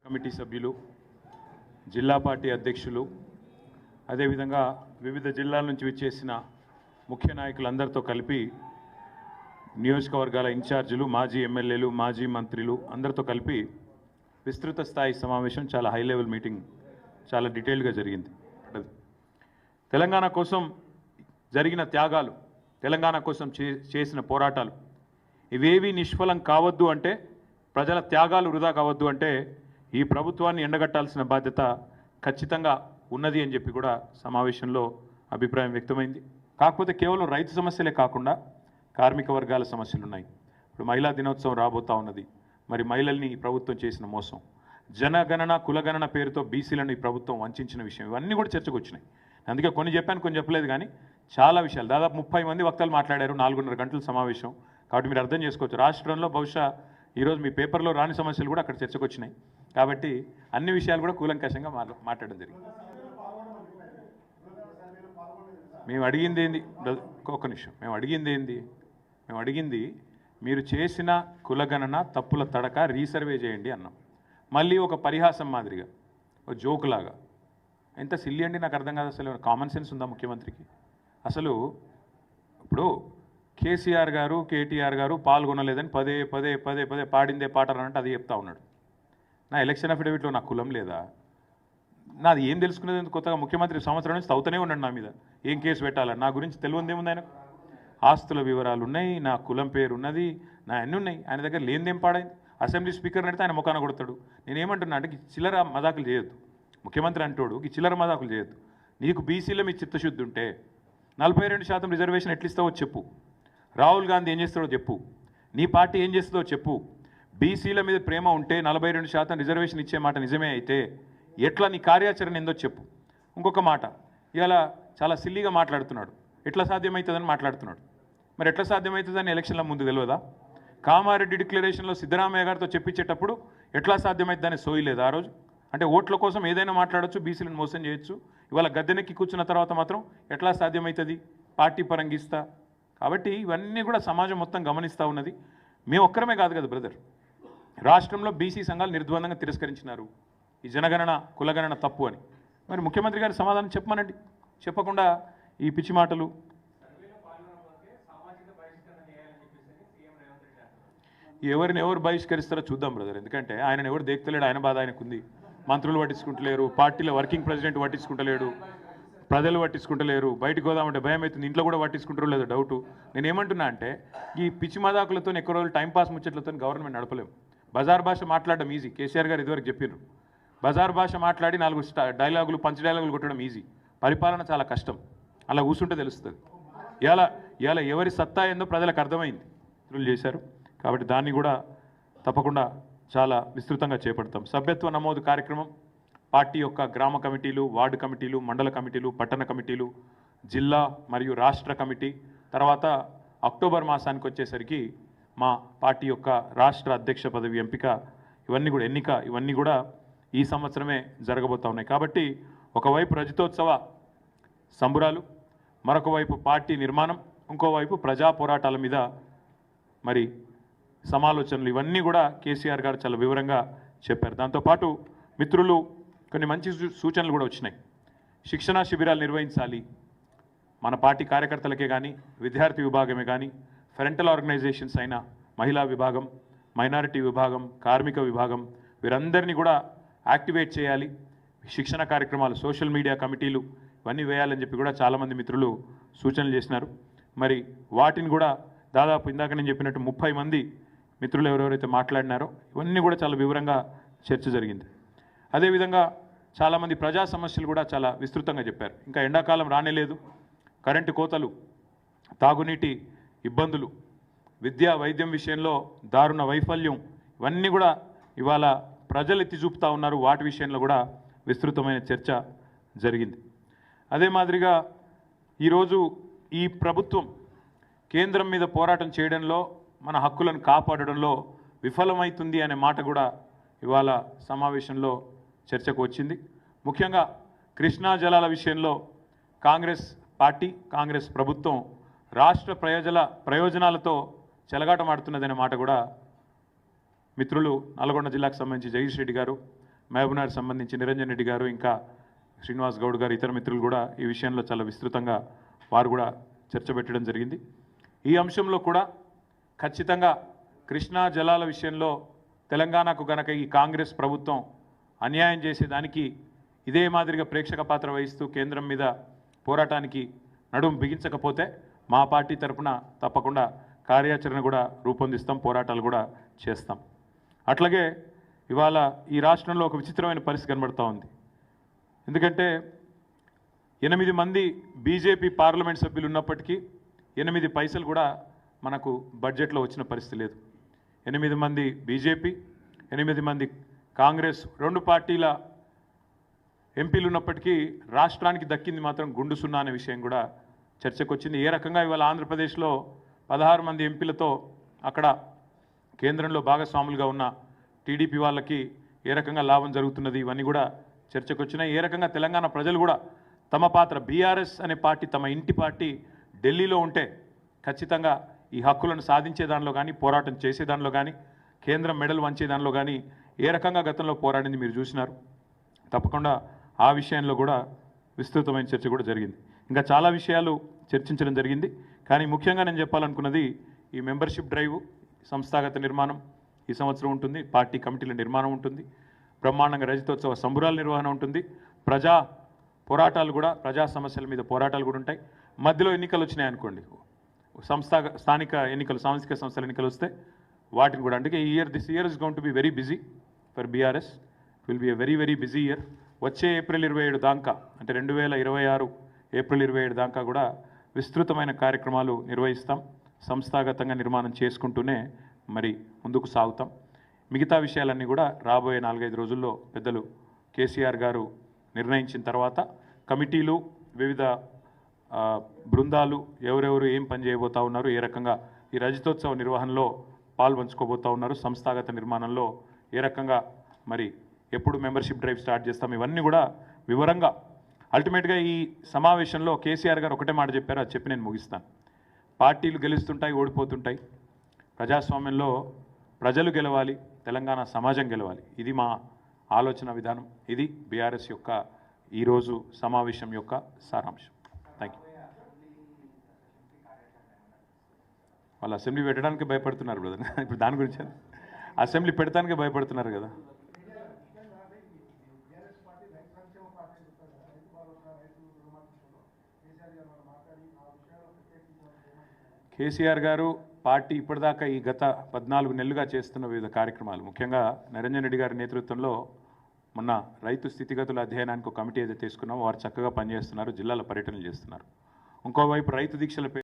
Committee సభ్యులు, జిల్లా party అధ్యక్షులు, అదేవిధంగా వివిధ జిల్లాల నుంచి విచ్చేసిన ముఖ్య నాయకులందరితో కలిపి నియోజకవర్గాల ఇన్ఛార్జీలు, మాజీ ఎమ్మెల్యేలు, మాజీ మంత్రులు అందరితో కలిపి విస్తృత స్థాయి సమావేశం, చాలా హై లెవెల్ మీటింగ్, చాలా డీటెయిల్గా జరిగింది. తెలంగాణ కోసం జరిగిన త్యాగాలు, తెలంగాణ కోసం చేసిన పోరాటాలు ఇవేవి నిష్ఫలం కావద్దు అంటే, ప్రజల త్యాగాలు వృధా కావద్దు అంటే ఈ ప్రభుత్వాన్ని ఎండగట్టాల్సిన బాధ్యత ఖచ్చితంగా ఉన్నది అని చెప్పి కూడా సమావేశంలో అభిప్రాయం వ్యక్తమైంది. కాకపోతే కేవలం రైతు సమస్యలే కాకుండా కార్మిక వర్గాల సమస్యలు ఉన్నాయి. ఇప్పుడు మహిళా దినోత్సవం రాబోతా ఉన్నది. మరి మహిళల్ని ఈ ప్రభుత్వం చేసిన మోసం, జనగణన కులగణన పేరుతో బీసీలను ఈ ప్రభుత్వం వంచిన విషయం, ఇవన్నీ కూడా చర్చకు వచ్చినాయి. అందుకే కొన్ని చెప్పాను, కొన్ని చెప్పలేదు. కానీ చాలా విషయాలు, దాదాపు 30 మంది వక్తలు మాట్లాడారు, 4.5 గంటల సమావేశం. కాబట్టి మీరు అర్థం చేసుకోవచ్చు, రాష్ట్రంలో బహుశా ఈరోజు మీ పేపర్లో రాని సమస్యలు కూడా అక్కడ చర్చకు వచ్చినాయి. కాబట్టి అన్ని విషయాలు కూడా కూలంకషంగా మాట్లాడడం జరిగింది. మేము అడిగింది ఏంది, ఒక్క నిమిషం, మేము అడిగింది మీరు చేసిన కులగణన తప్పుల తడక రీసర్వే చేయండి అన్నాం. మళ్ళీ ఒక పరిహాసం మాదిరిగా, ఒక జోకులాగా, ఎంత సిల్లి అండి, నాకు అర్థం కాదు. అసలు కామన్ సెన్స్ ఉందా ముఖ్యమంత్రికి? అసలు ఇప్పుడు కేసీఆర్ గారు, కేటీఆర్ గారు పాల్గొనలేదని పదే పదే పదే పదే పాడిందే పాటారంటే అది చెప్తా ఉన్నాడు. నా ఎలక్షన్ అఫిడవిట్లో నా కులం లేదా? నాది ఏం తెలుసుకునేది? కొత్తగా ముఖ్యమంత్రి సంవత్సరం నుంచి తవ్వుతూనే ఉన్నాడు నా మీద, ఏం కేసు పెట్టాలని. నా గురించి తెలియదేముంది ఆయన? ఆస్తుల వివరాలు ఉన్నాయి, నా కులం పేరు ఉన్నది, నా అన్నీ ఉన్నాయి. ఆయన దగ్గర లేనిదేం పాడైంది? అసెంబ్లీ స్పీకర్ అడిగితే ఆయన ముఖాన కొడతాడు. నేనేమంటున్నా అంటే, చిల్లర మదాకులు చేయొద్దు. ముఖ్యమంత్రి అంటోడు ఈ చిల్లర మదాకులు చేయొద్దు. నీకు బీసీలో మీ చిత్తశుద్ధి ఉంటే 42% రిజర్వేషన్ ఎట్లిస్తావో చెప్పు. రాహుల్ గాంధీ ఏం చేస్తాడో చెప్పు. నీ పార్టీ ఏం చేస్తుందో చెప్పు. బీసీల మీద ప్రేమ ఉంటే 42% రిజర్వేషన్ ఇచ్చే మాట నిజమే అయితే ఎట్లా నీ కార్యాచరణ ఏందో చెప్పు. ఇంకొక మాట, ఇలా చాలా సిల్లీగా మాట్లాడుతున్నాడు, ఎట్లా సాధ్యమవుతుందని మాట్లాడుతున్నాడు. మరి ఎట్లా సాధ్యమవుతుందని ఎలక్షన్ల ముందు తెలియదా? కామారెడ్డి డిక్లరేషన్లో సిద్ధరామయ్య గారితో చెప్పించేటప్పుడు ఎట్లా సాధ్యమవుతుందని సోయలేదు ఆ రోజు? అంటే ఓట్ల కోసం ఏదైనా మాట్లాడచ్చు, బీసీలను మోసం చేయొచ్చు. ఇవాళ గద్దెనెక్కి కూర్చున్న తర్వాత మాత్రం ఎట్లా సాధ్యమవుతుంది? పార్టీ పరంగిస్తా. కాబట్టి ఇవన్నీ కూడా సమాజం మొత్తం గమనిస్తూ ఉన్నది. మేము ఒక్కరమే కాదు కదా బ్రదర్, రాష్ట్రంలో బీసీ సంఘాలు నిర్ద్వందంగా తిరస్కరించినారు ఈ జనగణన కులగణన తప్పు అని. మరి ముఖ్యమంత్రి గారి సమాధానం చెప్పమనండి. చెప్పకుండా ఈ పిచ్చి మాటలు. ఎవరిని ఎవరు బహిష్కరిస్తారో చూద్దాం బ్రదర్. ఎందుకంటే ఆయన ఎవరు దేక్తలేడు, ఆయన బాధ ఆయనకుంది. మంత్రులు పట్టించుకుంటలేరు, పార్టీలో వర్కింగ్ ప్రెసిడెంట్ పట్టించుకుంటలేడు, ప్రజలు పట్టించుకుంటలేరు. బయటకు పోదామంటే భయం అవుతుంది, ఇంట్లో కూడా పట్టించుకుంటారో లేదో డౌటు. నేను ఏమంటున్నా అంటే, ఈ పిచ్చి మదాకులతో ఎక్కువ రోజులు టైంపాస్ ముచ్చట్లతో గవర్నమెంట్ నడపలేము. బజార్ భాష మాట్లాడడం ఈజీ, కేసీఆర్ గారు ఇదివరకు చెప్పారు. బజార్ భాష మాట్లాడి 4 డైలాగులు పంచ్ డైలాగులు కొట్టడం ఈజీ, పరిపాలన చాలా కష్టం. అలా కూర్చుంటే తెలుస్తుంది. ఇలా ఎవరి సత్తా ఏందో ప్రజలకు అర్థమైంది, మిత్రులు చేశారు. కాబట్టి దాన్ని కూడా తప్పకుండా చాలా విస్తృతంగా చేపడతాం. సభ్యత్వ నమోదు కార్యక్రమం పార్టీ యొక్క గ్రామ కమిటీలు, వార్డు కమిటీలు, మండల కమిటీలు, పట్టణ కమిటీలు, జిల్లా మరియు రాష్ట్ర కమిటీ, తర్వాత అక్టోబర్ మాసానికి వచ్చేసరికి మా పార్టీ యొక్క రాష్ట్ర అధ్యక్ష పదవి ఎంపిక, ఇవన్నీ కూడా ఈ సంవత్సరమే జరగబోతా ఉన్నాయి. కాబట్టి ఒకవైపు రజతోత్సవ సంబురాలు, మరొక వైపు పార్టీ నిర్మాణం, ఇంకోవైపు ప్రజా పోరాటాల మీద మరి సమాలోచనలు, ఇవన్నీ కూడా కేసీఆర్ గారు చాలా వివరంగా చెప్పారు. దాంతోపాటు మిత్రులు కొన్ని మంచి సూచనలు కూడా వచ్చినాయి. శిక్షణా శిబిరాలు నిర్వహించాలి. మన పార్టీ కార్యకర్తలకే కానీ, విద్యార్థి విభాగమే కానీ, ఫ్రంటల్ ఆర్గనైజేషన్స్ అయిన మహిళా విభాగం, మైనారిటీ విభాగం, కార్మిక విభాగం, వీరందరినీ కూడా యాక్టివేట్ చేయాలి. శిక్షణ కార్యక్రమాలు, సోషల్ మీడియా కమిటీలు ఇవన్నీ వేయాలని చెప్పి కూడా చాలామంది మిత్రులు సూచనలు చేసినారు. మరి వాటిని కూడా దాదాపు ఇందాక నేను చెప్పినట్టు 30 మంది మిత్రులు ఎవరెవరైతే మాట్లాడినారో ఇవన్నీ కూడా చాలా వివరంగా చర్చ జరిగింది. అదేవిధంగా చాలామంది ప్రజా సమస్యలు కూడా చాలా విస్తృతంగా చెప్పారు. ఇంకా ఎండాకాలం రానేలేదు, కరెంటు కోతలు, తాగునీటి ఇబ్బందులు, విద్యా వైద్యం విషయంలో దారుణ వైఫల్యం, ఇవన్నీ కూడా ఇవాళ ప్రజలు ఎత్తి చూపుతూ ఉన్నారు. వాటి విషయంలో కూడా విస్తృతమైన చర్చ జరిగింది. అదే మాదిరిగా ఈరోజు ఈ ప్రభుత్వం కేంద్రం మీద పోరాటం చేయడంలో, మన హక్కులను కాపాడడంలో విఫలమవుతుంది అనే మాట కూడా ఇవాళ సమావేశంలో చర్చకు వచ్చింది. ముఖ్యంగా కృష్ణా జలాల విషయంలో కాంగ్రెస్ పార్టీ, కాంగ్రెస్ ప్రభుత్వం రాష్ట్ర ప్రయోజనాలతో చెలగాటమాడుతున్నదనే మాట కూడా మిత్రులు నల్గొండ జిల్లాకు సంబంధించి జగదీష్ రెడ్డి గారు, మహబూబ్నగర్ సంబంధించి నిరంజన్ రెడ్డి గారు ఇంకా శ్రీనివాస్ గౌడ్ గారు ఇతర మిత్రులు కూడా ఈ విషయంలో చాలా విస్తృతంగా వారు కూడా చర్చ పెట్టడం జరిగింది. ఈ అంశంలో కూడా ఖచ్చితంగా కృష్ణా జలాల విషయంలో తెలంగాణకు గనక ఈ కాంగ్రెస్ ప్రభుత్వం అన్యాయం చేసేదానికి ఇదే మాదిరిగా ప్రేక్షక పాత్ర వహిస్తూ కేంద్రం మీద పోరాటానికి నడుము బిగించకపోతే మా పార్టీ తరఫున తప్పకుండా కార్యాచరణ కూడా రూపొందిస్తాం, పోరాటాలు కూడా చేస్తాం. అట్లాగే ఇవాళ ఈ రాష్ట్రంలో ఒక విచిత్రమైన పరిస్థితి కనబడుతూ ఉంది. ఎందుకంటే 8 మంది బీజేపీ పార్లమెంట్ సభ్యులు ఉన్నప్పటికీ 8 పైసలు కూడా మనకు బడ్జెట్లో వచ్చిన పరిస్థితి లేదు. 8 మంది బీజేపీ, 8 మంది కాంగ్రెస్, 2 పార్టీల ఎంపీలు ఉన్నప్పటికీ రాష్ట్రానికి దక్కింది మాత్రం గుండు సున్నా అనే విషయం కూడా చర్చకు వచ్చింది. ఏ రకంగా ఇవాళ ఆంధ్రప్రదేశ్లో 16 మంది ఎంపీలతో అక్కడ కేంద్రంలో భాగస్వాములుగా ఉన్న టీడీపీ వాళ్ళకి ఏ రకంగా లాభం జరుగుతున్నది, ఇవన్నీ కూడా చర్చకు వచ్చినాయి. ఏ రకంగా తెలంగాణ ప్రజలు కూడా తమ పాత్ర, బీఆర్ఎస్ అనే పార్టీ తమ ఇంటి పార్టీ ఢిల్లీలో ఉంటే ఖచ్చితంగా ఈ హక్కులను సాధించే దానిలో కానీ, పోరాటం చేసే దానిలో కానీ, కేంద్రం మెడల్ వంచే దానిలో కానీ ఏ రకంగా గతంలో పోరాడింది మీరు చూసినారు. తప్పకుండా ఆ విషయంలో కూడా విస్తృతమైన చర్చ కూడా జరిగింది. ఇంకా చాలా విషయాలు చర్చించడం జరిగింది. కానీ ముఖ్యంగా నేను చెప్పాలనుకున్నది ఈ మెంబర్షిప్ డ్రైవ్, సంస్థాగత నిర్మాణం ఈ సంవత్సరం ఉంటుంది, పార్టీ కమిటీల నిర్మాణం ఉంటుంది, బ్రహ్మాండంగా రజతోత్సవ సంబురాల నిర్వహణ ఉంటుంది, ప్రజా పోరాటాలు కూడా, ప్రజా సమస్యల మీద పోరాటాలు కూడా ఉంటాయి. మధ్యలో ఎన్నికలు వచ్చినాయి అనుకోండి, స్థానిక ఎన్నికలు, సాంస్థిక సంస్థల ఎన్నికలు వస్తే వాటిని కూడా, అందుకే this year is going to be very busy for BRS. Will be a very very busy year. వచ్చే ఏప్రిల్ 27 దాకా, అంటే 2026 ఏప్రిల్ 27 దాకా కూడా విస్తృతమైన కార్యక్రమాలు నిర్వహిస్తాం. సంస్థాగతంగా నిర్మాణం చేసుకుంటూనే మరి ముందుకు సాగుతాం. మిగతా విషయాలన్నీ కూడా రాబోయే 4-5 రోజుల్లో పెద్దలు కేసీఆర్ గారు నిర్ణయించిన తర్వాత కమిటీలు, వివిధ బృందాలు ఎవరెవరు ఏం పని చేయబోతూ ఉన్నారు, ఏ రకంగా ఈ రజతోత్సవ నిర్వహణలో పాల్పంచుకోబోతూ ఉన్నారు, సంస్థాగత నిర్మాణంలో ఏ రకంగా మరి ఎప్పుడు మెంబర్షిప్ డ్రైవ్ స్టార్ట్ చేస్తాం, ఇవన్నీ కూడా వివరంగా. అల్టిమేట్గా ఈ సమావేశంలో కేసీఆర్ గారు ఒకటే మాట చెప్పారు, అది చెప్పి నేను ముగిస్తాను. పార్టీలు గెలుస్తుంటాయి, ఓడిపోతుంటాయి. ప్రజాస్వామ్యంలో ప్రజలు గెలవాలి, తెలంగాణ సమాజం గెలవాలి. ఇది మా ఆలోచన విధానం. ఇది బీఆర్ఎస్ యొక్క ఈరోజు సమావేశం యొక్క సారాంశం. Thank you. వాళ్ళు అసెంబ్లీ పెట్టడానికి భయపడుతున్నారు బ్రదర్. ఇప్పుడు దాని గురించి అసెంబ్లీ పెడతానికే భయపడుతున్నారు కదా. కేసీఆర్ గారు పార్టీ ఇప్పటిదాకా ఈ గత 14 నెలలుగా చేస్తున్న వివిధ కార్యక్రమాలు, ముఖ్యంగా నిరంజన్ రెడ్డి గారి నేతృత్వంలో మొన్న రైతు స్థితిగతుల అధ్యయనానికి ఒక కమిటీ ఏదైతే తీసుకున్నామో వారు చక్కగా పనిచేస్తున్నారు, జిల్లాల పర్యటనలు చేస్తున్నారు. ఇంకోవైపు రైతు దీక్షల